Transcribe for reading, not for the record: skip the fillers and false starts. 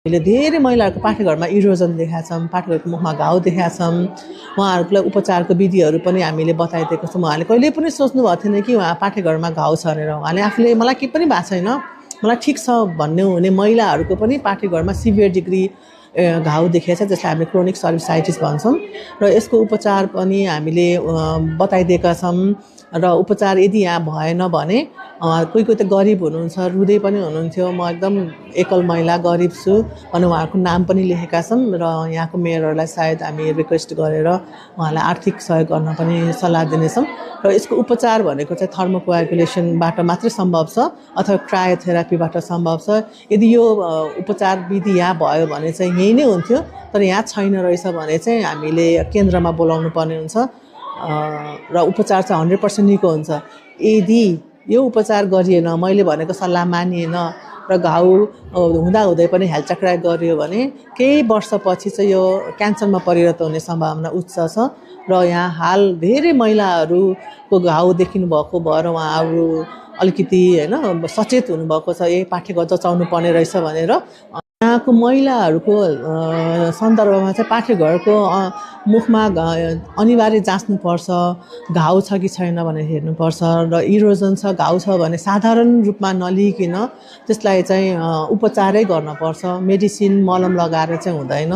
हामीले धेरै महिलाहरूको पाठेघरमा इरोजन देखाएको छौँ, पाठेघरको मुखमा घाउ देखाएको छौँ। उहाँहरूलाई उपचारको विधिहरू पनि हामीले बताइदिएको छौँ। उहाँले कहिले पनि सोच्नु भएको थिएन कि उहाँ पाठेघरमा घाउ छ भनेर। उहाँले आफूले मलाई केही पनि भएको छैन, मलाई ठिक छ भन्ने हुने महिलाहरूको पनि पाठेघरमा सिभियर डिग्री घाउ देखेको छ, जसलाई हामीले क्रोनिक सर्भिसाइटिस भन्छौँ। र यसको उपचार पनि हामीले बताइदिएका छौँ। र उपचार यदि यहाँ भएन भने कोही कोही त गरिब हुनुहुन्छ, रुँदै पनि हुनुहुन्थ्यो, म एकदम एकल महिला गरिब छु अनि उहाँहरूको नाम पनि लेखेका छौँ। र यहाँको मेयरहरूलाई सायद हामी रिक्वेस्ट गरेर उहाँलाई आर्थिक सहयोग गर्न पनि सल्लाह दिनेछौँ। र यसको उपचार भनेको चाहिँ थर्मोकोएगुलेसनबाट मात्रै सम्भव छ अथवा क्रायोथेरापीबाट सम्भव छ। यदि यो उपचार विधि यहाँ भयो भने चाहिँ यही नै हुन्थ्यो, तर यहाँ छैन रहेछ भने चाहिँ हामीले केन्द्रमा बोलाउनु पर्ने हुन्छ र उपचार चाहिँ 100% निको हुन्छ। यदि यो उपचार गरिएन, मैले भनेको सल्लाह मानिएन र घाउ हुँदाहुँदै पनि हेलचक्राइ गरियो भने केही वर्षपछि चाहिँ यो क्यान्सरमा परिणत हुने सम्भावना उच्च छ। र यहाँ हाल धेरै महिलाहरूको घाउ देखिनु भएको भएर उहाँहरू अलिकति होइन सचेत हुनुभएको छ, यही पाठेघर जचाउनु पर्ने रहेछ भनेर। यहाँको महिलाहरूको सन्दर्भमा चाहिँ पाठेघरको मुखमा अनिवार्य जाँच्नुपर्छ, घाउ छ कि छैन भनेर हेर्नुपर्छ। र इरोजन छ, घाउ छ भने साधारण रूपमा नलिकन त्यसलाई चाहिँ उपचारै गर्नुपर्छ। मेडिसिन मलम लगाएर चाहिँ हुँदैन।